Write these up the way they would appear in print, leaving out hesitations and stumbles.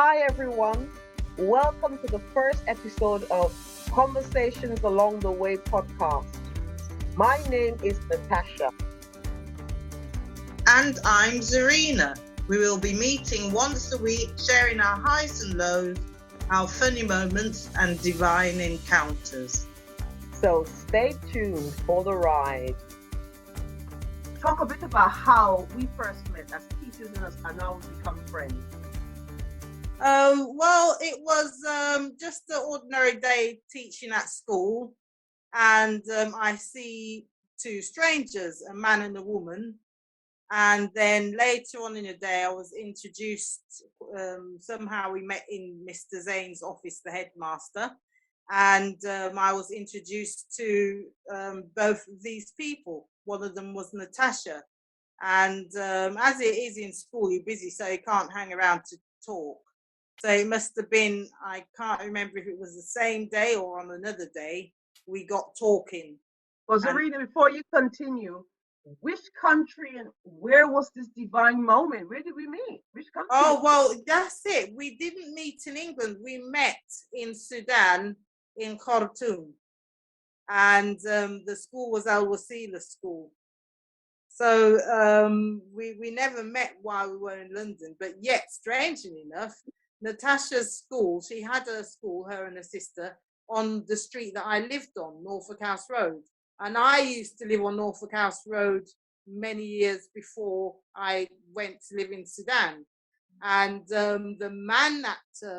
Hi, everyone. Welcome to the first episode of Conversations Along the Way podcast. My name is Natasha. And I'm Zarina. We will be meeting once a week, sharing our highs and lows, our funny moments and divine encounters. So stay tuned for the ride. Talk a bit about how we first met as teachers and now we become friends. Well, it was just an ordinary day teaching at school, and I see two strangers, a man and a woman. And then later on in the day, I was introduced. Somehow we met in Mr. Zane's office, the headmaster, and I was introduced to both of these people. One of them was Natasha, and as it is in school, you're busy, so you can't hang around to talk. So it must have been, I can't remember if it was the same day or on another day, we got talking. Well, Zarina, before you continue, which country and where was this divine moment? Where did we meet? Which country? Oh, well, that's it. We didn't meet in England. We met in Sudan, in Khartoum. And the school was Al Wasila School. So we never met while we were in London. But yet, strangely enough, Natasha's school, she had a school, her and her sister, on the street that I lived on, Norfolk House Road. And I used to live on Norfolk House Road many years before I went to live in Sudan. And the man that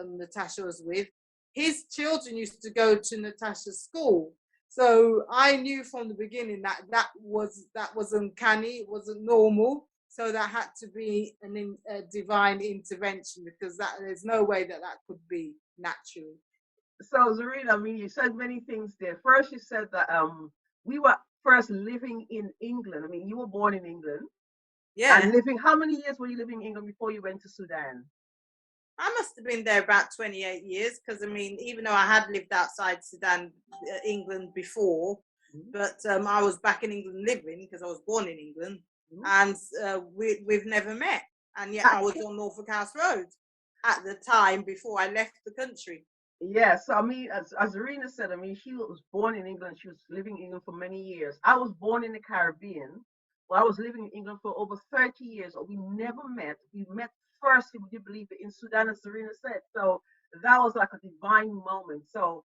Natasha was with, his children used to go to Natasha's school. So I knew from the beginning that that was uncanny, it wasn't normal. So that had to be a divine intervention, because there's no way that could be natural. So Zarina, I mean, you said many things there. First, you said that we were first living in England. I mean, you were born in England. Yeah. And living, how many years were you living in England before you went to Sudan? I must have been there about 28 years, because I mean, even though I had lived outside Sudan, England before, but I was back in England living because I was born in England, and we've never met. And yet I was on Norfolk House Road at the time before I left the country. Yeah, so I mean, as Zarina said, I mean, she was born in England. She was living in England for many years. I was born in the Caribbean. Well, I was living in England for over 30 years. We never met. We met first, would you believe it, in Sudan, as Zarina said. So that was like a divine moment. So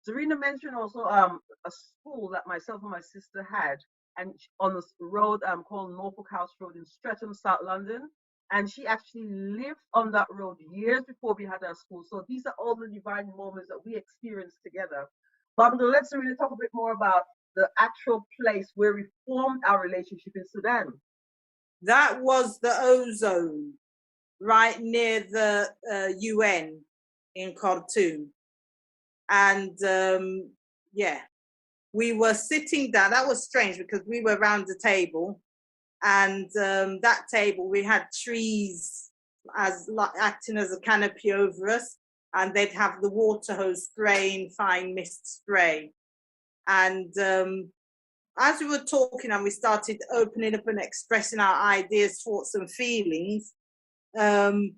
Zarina mentioned also a school that myself and my sister had, and on this road called Norfolk House Road in Streatham, South London. And she actually lived on that road years before we had our school. So these are all the divine moments that we experienced together. But I'm going to let Zarina talk a bit more about the actual place where we formed our relationship in Sudan. That was the ozone, right near the UN in Khartoum. And yeah, we were sitting down. That was strange because we were around the table, and that table, we had trees as acting as a canopy over us, and they'd have the water hose spraying fine mist spray. And as we were talking and we started opening up and expressing our ideas, thoughts and feelings, then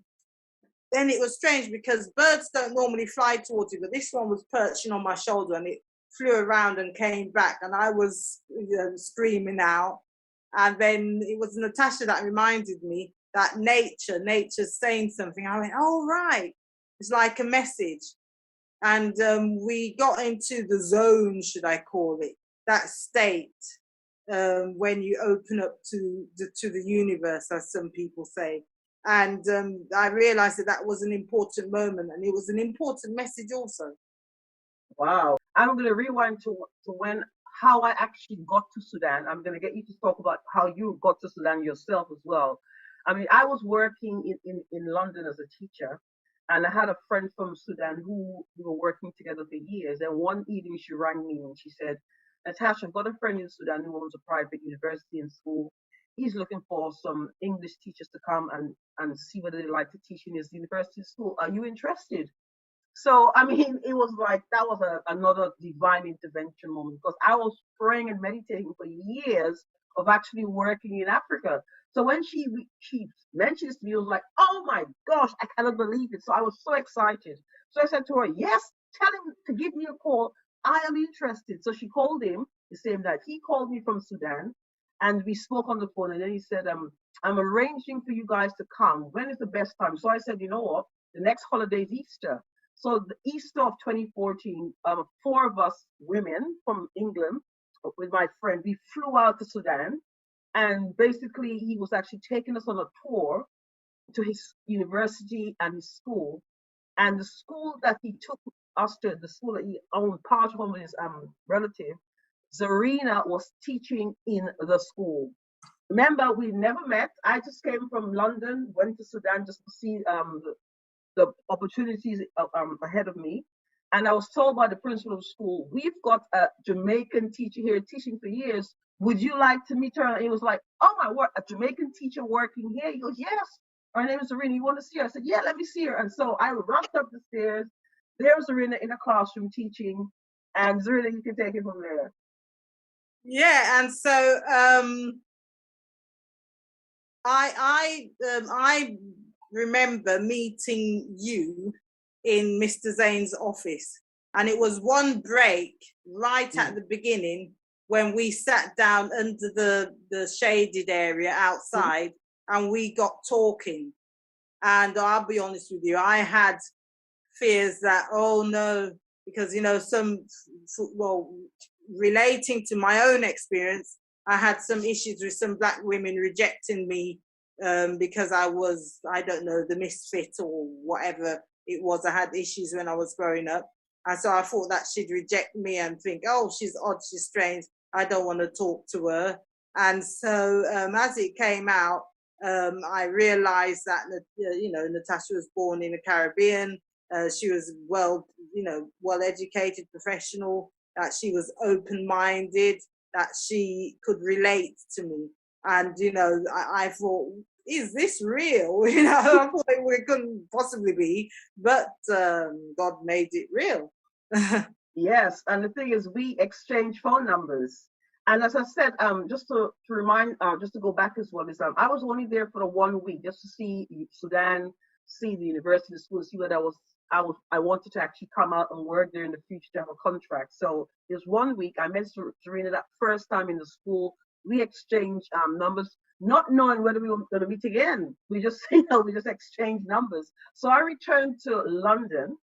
it was strange because birds don't normally fly towards you, but this one was perching on my shoulder and it flew around and came back, and I was screaming out. And then it was Natasha that reminded me that nature's saying something. I went, oh, right. It's like a message. And we got into the zone, should I call it, that state when you open up to the universe, as some people say. And I realized that was an important moment, and it was an important message also. Wow. I'm going to rewind to how I actually got to Sudan. I'm going to get you to talk about how you got to Sudan yourself as well. I mean, I was working in London as a teacher, and I had a friend from Sudan who we were working together for years. And one evening she rang me and she said, Natasha, I've got a friend in Sudan who owns a private university and school. He's looking for some English teachers to come and see whether they like to teach in his university school. Are you interested? So, I mean, it was like that was another divine intervention moment, because I was praying and meditating for years of actually working in Africa. So when she mentioned this to me, I was like, oh my gosh, I cannot believe it. So I was so excited. So I said to her, yes, tell him to give me a call. I am interested. So she called him the same night. He called me from Sudan and we spoke on the phone. And then he said, I'm arranging for you guys to come. When is the best time? So I said, you know what? The next holiday is Easter. So the Easter of 2014, four of us women from England with my friend, we flew out to Sudan. And basically, he was actually taking us on a tour to his university and his school. And the school that he took us to, the school that he owned part of his relative, Zarina was teaching in the school. Remember, we never met. I just came from London, went to Sudan just to see the opportunities ahead of me. And I was told by the principal of the school, we've got a Jamaican teacher here teaching for years. Would you like to meet her? And he was like, oh my word, a Jamaican teacher working here? He goes, yes. Her name is Zarina. You want to see her? I said, yeah, let me see her. And so I rushed up the stairs. There was Zarina in a classroom teaching. And Zarina, you can take it from there. Yeah, and so I remember meeting you in Mr. Zane's office, and it was one break right at the beginning when we sat down under the shaded area outside and we got talking. And I'll be honest with you, I had fears that, oh no, because well, relating to my own experience, I had some issues with some Black women rejecting me because I was, I don't know, the misfit or whatever it was. I had issues when I was growing up. And so I thought that she'd reject me and think, oh, she's odd, she's strange, I don't want to talk to her. And so as it came out, I realized that, Natasha was born in the Caribbean. She was well educated, professional, that she was open-minded, that she could relate to me. And, I thought, is this real? I thought it couldn't possibly be, but God made it real. Yes, and the thing is, we exchange phone numbers. And as I said, just to remind, just to go back as well, is I was only there for the 1 week just to see Sudan, see the university, the school, see what I wanted to actually come out and work there in the future to have a contract. So there's 1 week. I met Zarina that first time in the school. We exchanged numbers, not knowing whether we were going to meet again. We just, we just exchanged numbers. So I returned to London,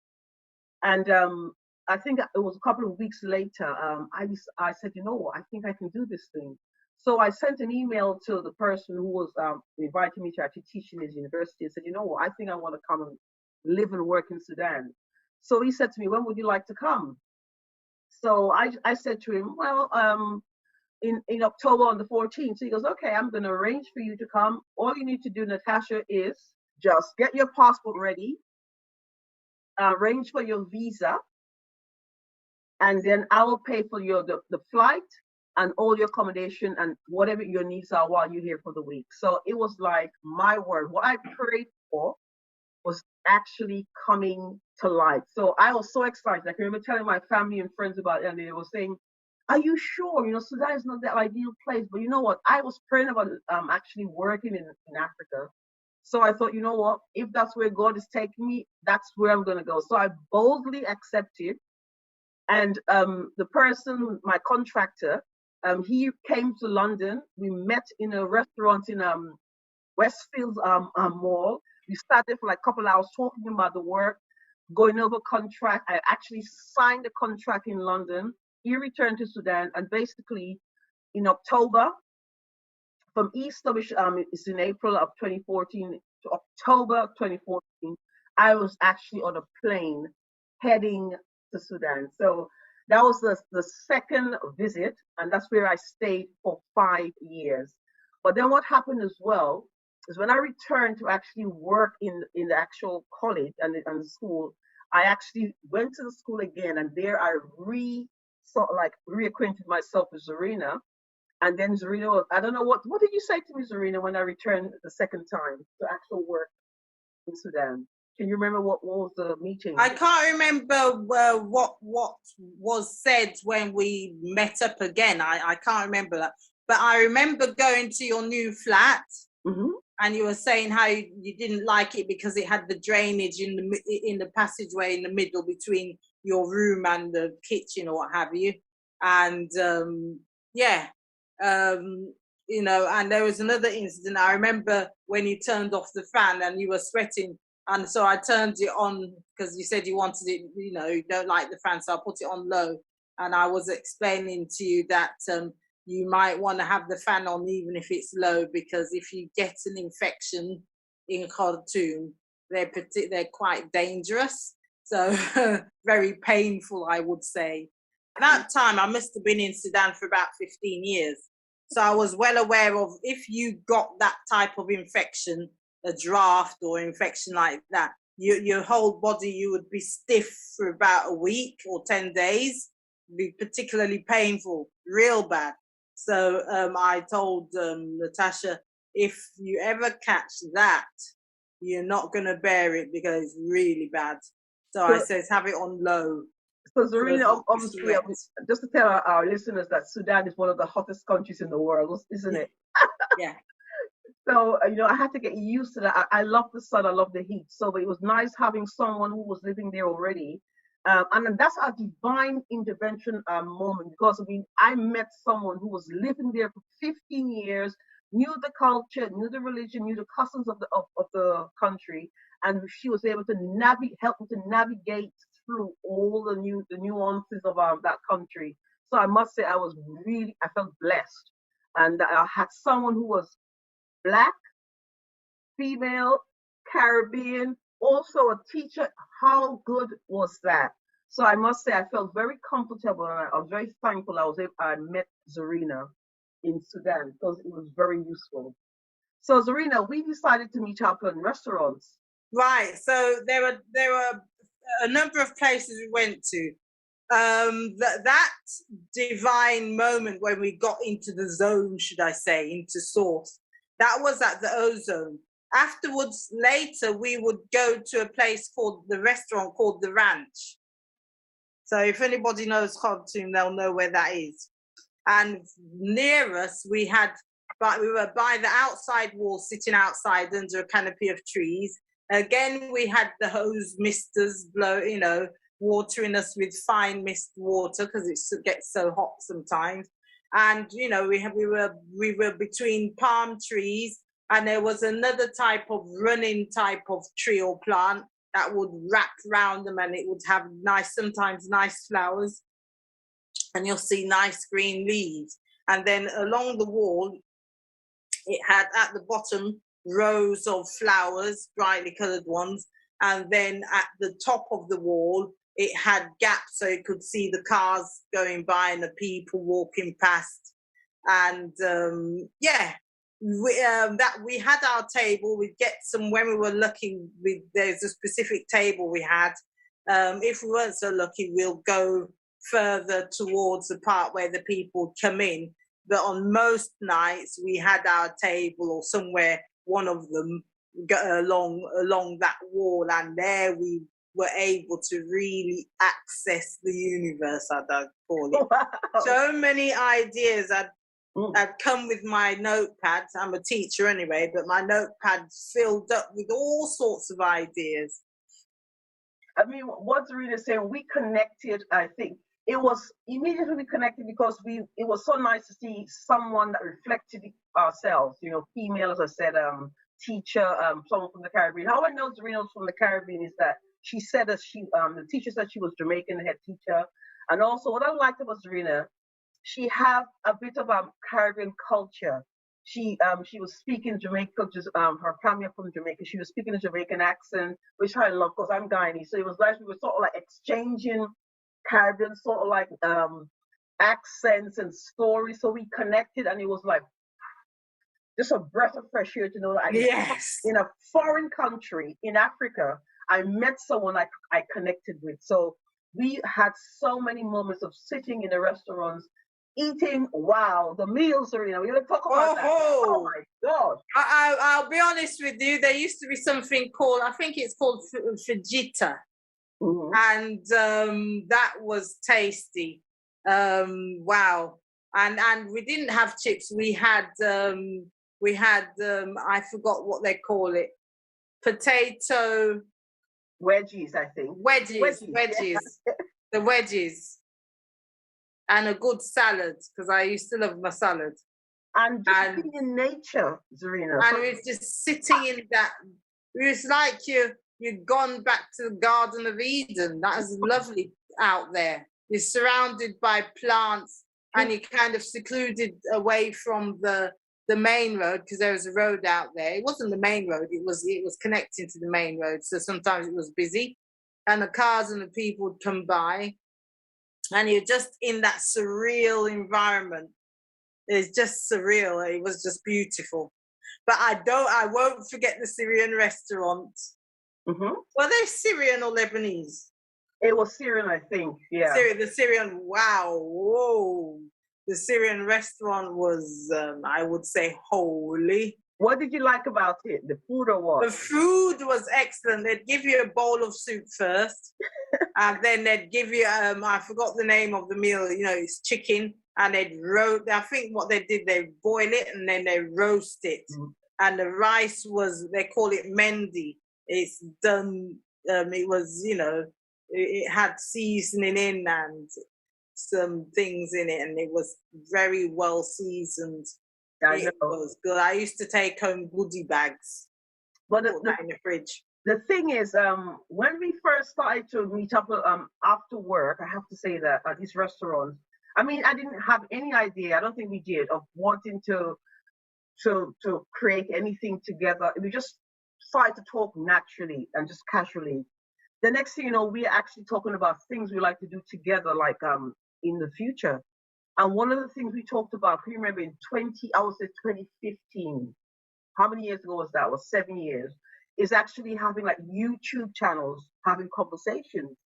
and I think it was a couple of weeks later, I said, you know what, I think I can do this thing. So I sent an email to the person who was inviting me to actually teach in his university and said, you know what, I think I want to come and live and work in Sudan. So he said to me, when would you like to come? So I said to him, well, in October on the 14th. So he goes, okay, I'm going to arrange for you to come. All you need to do, Natasha, is just get your passport ready, arrange for your visa, and then I will pay for the flight and all your accommodation and whatever your needs are while you're here for the week. So it was like, my word, what I prayed for was actually coming to life. So I was so excited. I can remember telling my family and friends about it, and they were saying, are you sure? Sudan is not the ideal place. But you know what? I was praying about actually working in Africa. So I thought, you know what? If that's where God is taking me, that's where I'm going to go. So I boldly accepted. And the person, my contractor, he came to London. We met in a restaurant in Westfields Mall. We started for like a couple of hours talking about the work, going over contract. I actually signed the contract in London. He returned to Sudan, and basically in October, from Easter, which is in April of 2014 to October 2014, I was actually on a plane heading to Sudan. So that was the second visit, and that's where I stayed for 5 years. But then what happened as well is when I returned to actually work in the actual college and the school, I actually went to the school again, and there I reacquainted myself with Zarina. And then Zarina, I don't know what did you say to me, Zarina, when I returned the second time to actual work in Sudan? Can you remember what was the meeting? I can't remember what was said when we met up again. I can't remember that. But I remember going to your new flat Mm-hmm. And you were saying how you didn't like it because it had the drainage in the passageway in the middle between your room and the kitchen or what have you. And yeah, you know, and there was another incident. I remember when you turned off the fan and you were sweating, and so I turned it on because you said you wanted it, you know, you don't like the fan, so I put it on low. And I was explaining to you that you might want to have the fan on even if it's low, because if you get an infection in Khartoum, they're quite dangerous. So very painful, I would say. At that time, I must have been in Sudan for about 15 years. So I was well aware of if you got that type of infection, a draft or infection like that, your whole body, you would be stiff for about a week or 10 days, be particularly painful, real bad. So I told Natasha, if you ever catch that, you're not going to bear it because it's really bad. So I So, says, have it on low. so So it's Zarina, not obviously, sweat. just to tell our listeners that Sudan is one of the hottest countries in the world, isn't it? Yeah. So, you know, I had to get used to that. I love the sun, I love the heat. So it was nice having someone who was living there already. And then that's a divine intervention moment, because I mean, I met someone who was living there for 15 years, knew the culture, knew the religion, knew the customs of the country, and she was able to help me to navigate through all the nuances of that country. So I must say, I felt blessed, and I had someone who was Black, female, Caribbean, also a teacher. How good was that? So I must say I felt very comfortable, and I was very thankful I met Zarina in Sudan, because it was very useful. So Zarina, we decided to meet up in restaurants. Right. So there were a number of places we went to. That divine moment when we got into the zone, should I say, into source, that was at the ozone. Afterwards, later, we would go to a place called the restaurant called the Ranch. So if anybody knows Khartoum, they'll know where that is. And near us, but we were by the outside wall, sitting outside under a canopy of trees. Again, we had the hose misters watering us with fine mist water because it gets so hot sometimes. And we were between palm trees, and there was another type of running type of tree or plant that would wrap around them, and it would have sometimes nice flowers, and you'll see nice green leaves. And then along the wall, it had at the bottom rows of flowers, brightly coloured ones. And then at the top of the wall, it had gaps so you could see the cars going by and the people walking past. And we had our table. We'd get some when we were lucky. There's a specific table we had. If we weren't so lucky, we'll go further towards the part where the people come in. But on most nights, we had our table or somewhere, one of them, along that wall, and there we were able to really access the universe, I'd call it. Wow. So many ideas I'd come with my notepad. I'm a teacher anyway, but my notepad filled up with all sorts of ideas. I mean, what Zarina is saying, we connected, I think. It was immediately connected because it was so nice to see someone that reflected ourselves, you know, female, as I said, teacher, someone from the Caribbean. How I know Zarina was from the Caribbean is that she said that the teacher said she was Jamaican, the head teacher. And also what I liked about Zarina, she had a bit of Caribbean culture. She was speaking Jamaican, just her family are from Jamaica. She was speaking a Jamaican accent, which I love because I'm Guyanese. So it was nice. We were sort of like exchanging Caribbean sort of like accents and stories. So we connected, and it was like just a breath of fresh air to know that Yes. in a foreign country in Africa, I met someone I connected with. So we had so many moments of sitting in the restaurants, eating. Wow, the meals are, we're going to talk about that. Oh my God. I'll be honest with you. There used to be something called, I think it's called fajita. Mm-hmm. And that was tasty. Wow. And we didn't have chips. We had We had, I forgot what they call it, potato wedgies, I think. Wedges. Yeah. The wedges. And a good salad, because I used to love my salad. And just being in nature, Zarina. And we was just sitting in that, it was like you'd gone back to the Garden of Eden. That was lovely out there. You're surrounded by plants and you're kind of secluded away from the main road, because there was a road out there. It wasn't the main road, it was connecting to the main road. So sometimes it was busy and the cars and the people would come by, and you're just in that surreal environment. It's just surreal. It was just beautiful. But I won't forget the Syrian restaurant. Mm-hmm. Were they Syrian or Lebanese? It was Syrian, I think. Yeah. The Syrian, wow, whoa. The Syrian restaurant was, I would say, holy. What did you like about it? The food or what? The food was excellent. They'd give you a bowl of soup first, and then they'd give you, I forgot the name of the meal, it's chicken, and they'd roast, I think what they did, they boil it and then they roast it. Mm. And the rice was, they call it mendi. It's done, it was, it had seasoning in and some things in it, and it was very well seasoned. It was good. I used to take home goodie bags, put that in the fridge. The thing is, when we first started to meet up after work, I have to say that at these restaurants, I mean, I didn't have any idea, I don't think we did, of wanting to create anything together. We just started to talk naturally and just casually. The next thing you know, we're actually talking about things we like to do together, like in the future. And one of the things we talked about, can you remember in 2015, how many years ago was that? It was 7 years, is actually having like YouTube channels, having conversations.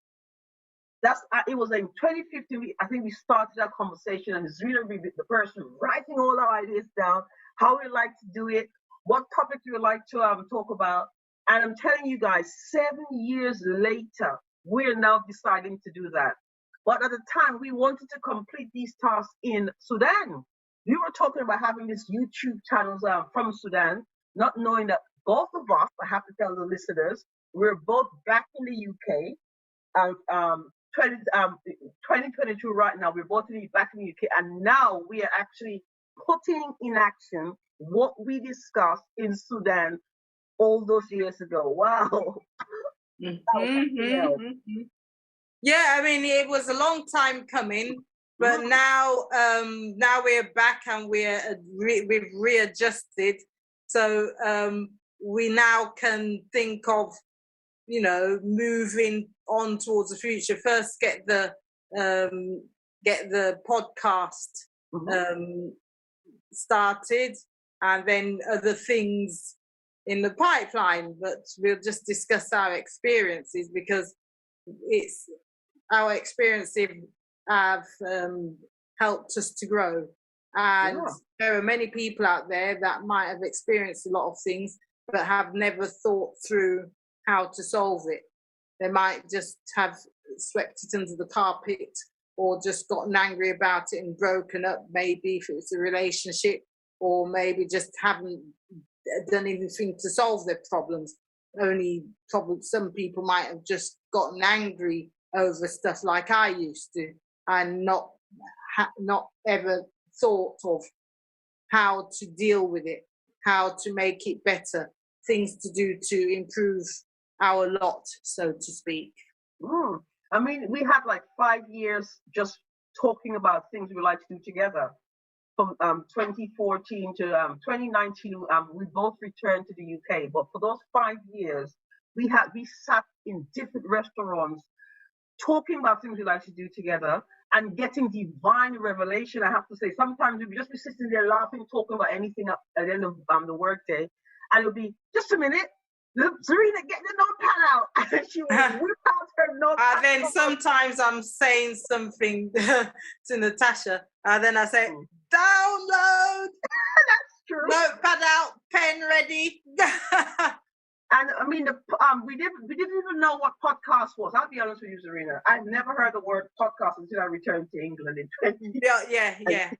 It was in 2015, I think we started that conversation, and Zarina would be the person writing all our ideas down, how we like to do it, what topics we would like to talk about. And I'm telling you guys, 7 years later, we're now deciding to do that. But at the time, we wanted to complete these tasks in Sudan. We were talking about having these YouTube channels from Sudan, not knowing that both of us, I have to tell the listeners, we're both back in the UK. 2022 right now, we're both back in the UK, and now we are actually putting in action what we discussed in Sudan all those years ago. Wow. Yeah, I mean, it was a long time coming, but now we're back and we've readjusted. So we now can think of, moving on towards the future. First, get the podcast started, and then other things in the pipeline. But we'll just discuss our experiences, because it's our experiences have helped us to grow. And there are many people out there that might have experienced a lot of things, but have never thought through how to solve it. They might just have swept it under the carpet, or just gotten angry about it and broken up, maybe if it's a relationship, or maybe just haven't done anything to solve their problems. Some people might have just gotten angry over stuff like I used to, and not ever thought of how to deal with it, how to make it better, things to do to improve our lot, so to speak. I mean, we had like 5 years just talking about things we like to do together. From 2014 to 2019, we both returned to the UK. But for those 5 years, we sat in different restaurants talking about things we like to do together and getting divine revelation. I have to say, sometimes we'd just be sitting there laughing, talking about anything at the end of the workday, and it'll be, just a minute, Zarina, get the notepad out. And she would whip out her notepad. Then sometimes I'm saying something to Natasha, and then I say, download. That's true. Notepad out, pen ready. And I mean, we didn't even know what podcast was. I'll be honest with you, Zarina. I've never heard the word podcast until I returned to England in 20. Yeah.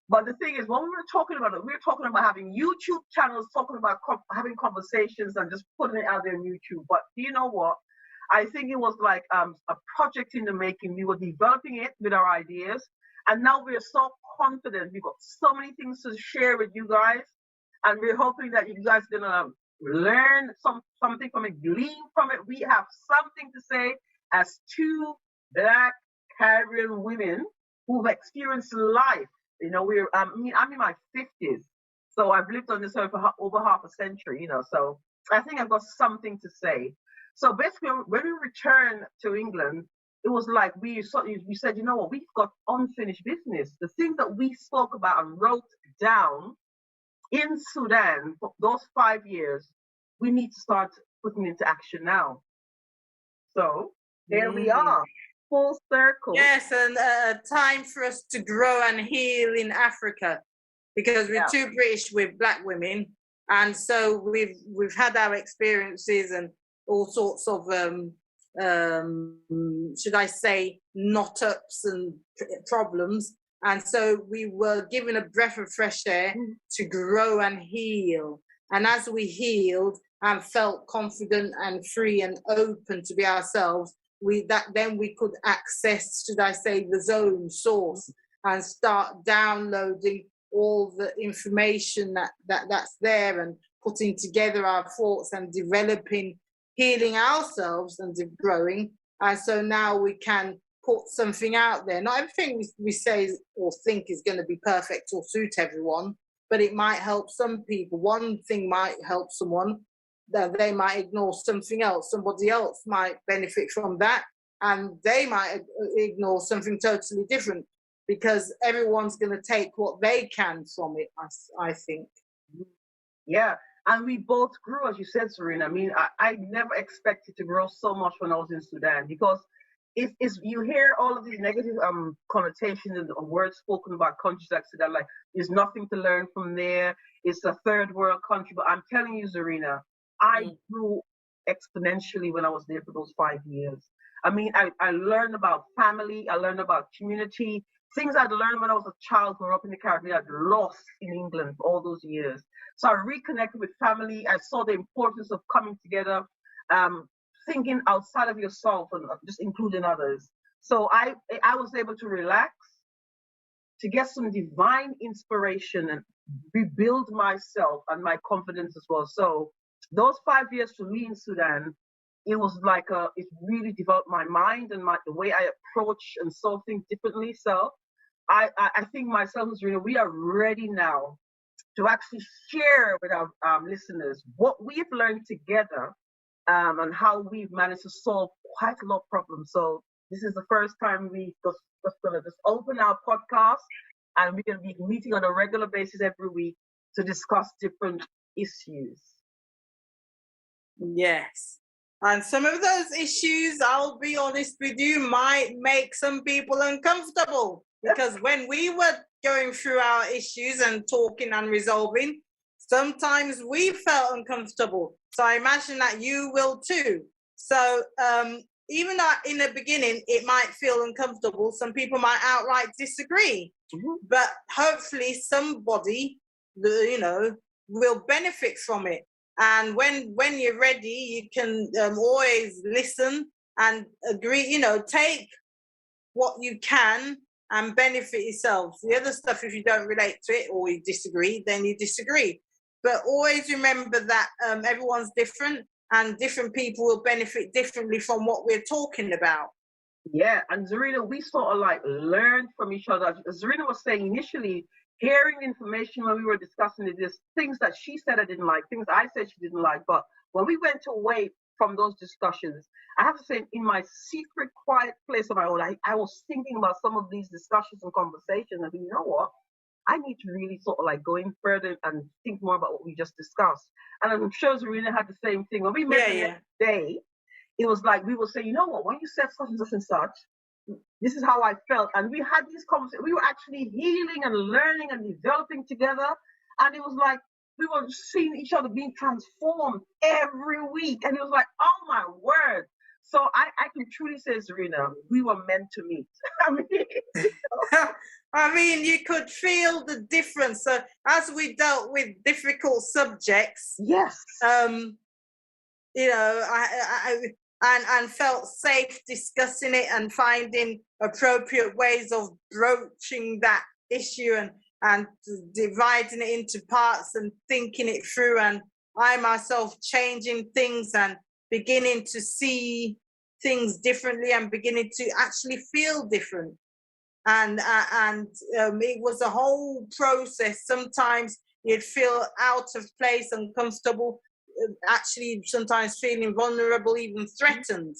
But the thing is, when we were talking about it, we were talking about having YouTube channels, talking about having conversations and just putting it out there on YouTube. But you know what? I think it was like a project in the making. We were developing it with our ideas, and now we're so confident. We've got so many things to share with you guys, and we're hoping that you guys are gonna learn something from it, glean from it. We have something to say as two Black Caribbean women who've experienced life. You know, I'm in my 50s, so I've lived on this earth for over half a century. You know, so I think I've got something to say. So basically, when we returned to England, it was like we said, you know what, we've got unfinished business. The things that we spoke about and wrote down in Sudan for those 5 years, we need to start putting into action now. So there we are, full circle. Yes, and time for us to grow and heal in Africa, because we're too British with Black women, and so we've had our experiences and all sorts of should I say knot ups and problems, and so we were given a breath of fresh air to grow and heal. And as we healed and felt confident and free and open to be ourselves, then we could access, should I say, the zone source and start downloading all the information that's there and putting together our thoughts and developing, healing ourselves and growing. And so now we can put something out there. Not everything we say or think is going to be perfect or suit everyone, but it might help some people. One thing might help someone, that they might ignore something else. Somebody else might benefit from that, and they might ignore something totally different, because everyone's going to take what they can from it, I think. Yeah, and we both grew, as you said, Zarina. I mean, I never expected to grow so much when I was in Sudan, because it's you hear all of these negative connotations and words spoken about countries like Sudan, like there's nothing to learn from there. It's a third world country. But I'm telling you, Zarina, I grew exponentially when I was there for those 5 years. I mean, I learned about family, I learned about community, things I'd learned when I was a child growing up in the Caribbean, I'd lost in England for all those years. So I reconnected with family. I saw the importance of coming together, thinking outside of yourself and just including others. So I was able to relax, to get some divine inspiration and rebuild myself and my confidence as well. So those 5 years for me in Sudan, it was like it really developed my mind and the way I approach and saw things differently. So I think myself and Zarina, we are ready now to actually share with our listeners what we've learned together, and how we've managed to solve quite a lot of problems. So this is the first time we just going to just open our podcast, and we're going to be meeting on a regular basis every week to discuss different issues. Yes. And some of those issues, I'll be honest with you, might make some people uncomfortable, because when we were going through our issues and talking and resolving, sometimes we felt uncomfortable. So I imagine that you will too. So even though in the beginning it might feel uncomfortable, some people might outright disagree. But hopefully somebody, will benefit from it. And when you're ready, you can always listen and agree, take what you can and benefit yourself. The other stuff, if you don't relate to it or you disagree, then you disagree. But always remember that everyone's different, and different people will benefit differently from what we're talking about. Yeah, and Zarina, we sort of like learned from each other. As Zarina was saying initially, hearing information when we were discussing it, there's things that she said I didn't like, things I said she didn't like. But when we went away from those discussions, I have to say, in my secret, quiet place of my own, I was thinking about some of these discussions and conversations, and you know what? I need to really sort of like go in further and think more about what we just discussed. And I'm sure Zarina had the same thing. When we met the next day, it was like we would say, you know what, when you said such and such and such, this is how I felt. And we had these conversations. We were actually healing and learning and developing together. And it was like we were seeing each other being transformed every week. And it was like, oh my word. So I can truly say, Zarina, we were meant to meet. I mean, I mean, you could feel the difference. So as we dealt with difficult subjects, yes, you know, and felt safe discussing it and finding appropriate ways of broaching that issue and dividing it into parts and thinking it through, and I myself changing things and beginning to see things differently and beginning to actually feel different. And it was a whole process. Sometimes you'd feel out of place, uncomfortable, actually sometimes feeling vulnerable, even threatened.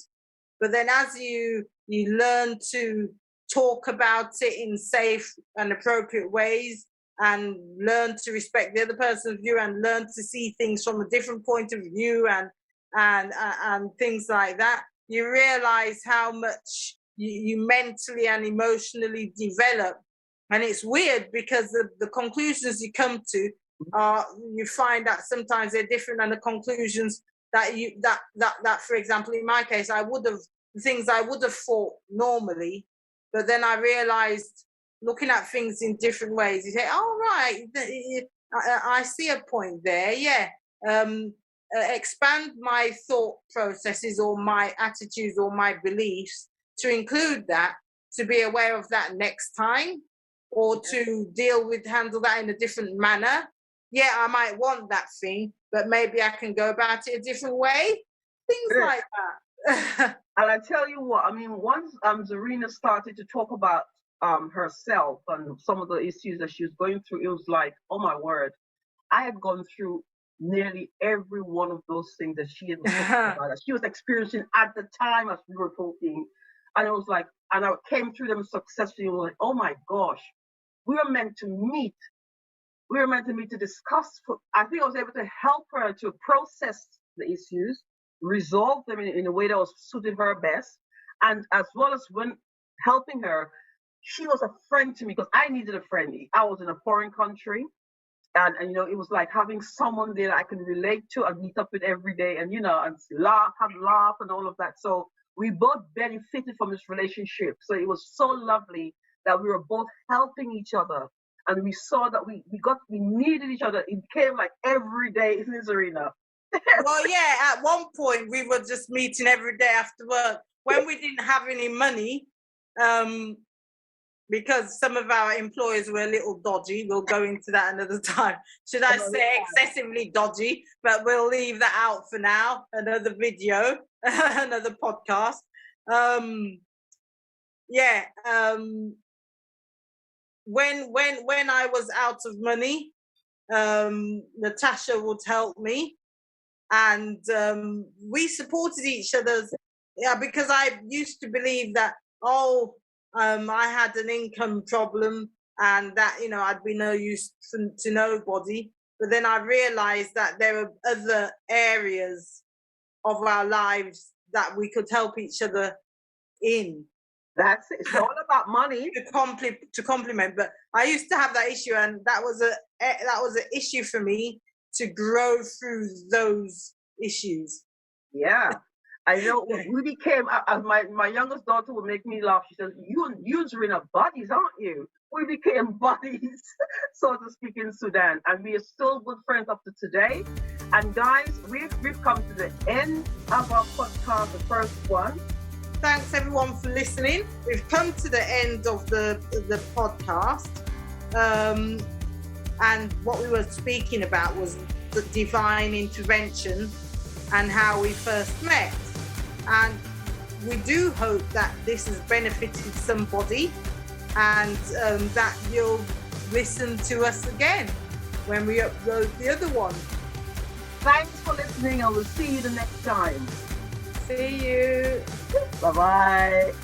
But then as you learn to talk about it in safe and appropriate ways, and learn to respect the other person's view, and learn to see things from a different point of view, and things like that, you realize how much you mentally and emotionally develop. And it's weird because the conclusions you come to are, you find that sometimes they're different than the conclusions that for example, in my case, things I would have thought normally, but then I realized, looking at things in different ways, you say, oh, right, I see a point there, yeah. Expand my thought processes or my attitudes or my beliefs to include that, to be aware of that next time, or to handle that in a different manner. Yeah, I might want that thing, but maybe I can go about it a different way. Things like that. And I tell you what, I mean, once Zarina started to talk about herself and some of the issues that she was going through, it was like, oh my word, I had gone through nearly every one of those things that she had about, that she was experiencing at the time as we were talking. And it was like, and I came through them successfully, and like, oh my gosh, we were meant to meet. We were meant to meet to discuss. I think I was able to help her to process the issues, resolve them in a way that was suited her best. And as well as when helping her, she was a friend to me because I needed a friend. I was in a foreign country. And you know, it was like having someone there that I can relate to and meet up with every day, and you know, and laugh and all of that. So we both benefited from this relationship. So it was so lovely that we were both helping each other, and we saw that we needed each other. It became like every day, isn't it, Zarina? Well, yeah. At one point, we were just meeting every day after work when we didn't have any money. Because some of our employers were a little dodgy. We'll go into that another time. Should I say excessively dodgy? But we'll leave that out for now. Another video, another podcast. When I was out of money, Natasha would help me, and we supported each other. Yeah, because I used to believe that, I had an income problem and that, you know, I'd be no use to nobody. But then I realized that there are other areas of our lives that we could help each other in. That's it. It's all about money. To complement. But I used to have that issue, and that was an issue for me to grow through those issues. Yeah. I know we became, my youngest daughter would make me laugh. She says, you and Zarina buddies, aren't you? We became buddies, so to speak, in Sudan. And we are still good friends up to today. And guys, we've come to the end of our podcast, the first one. Thanks everyone for listening. We've come to the end of the podcast. And what we were speaking about was the divine intervention and how we first met. And we do hope that this has benefited somebody, and that you'll listen to us again when we upload the other one. Thanks for listening, and we'll see you the next time. See you. Bye-bye.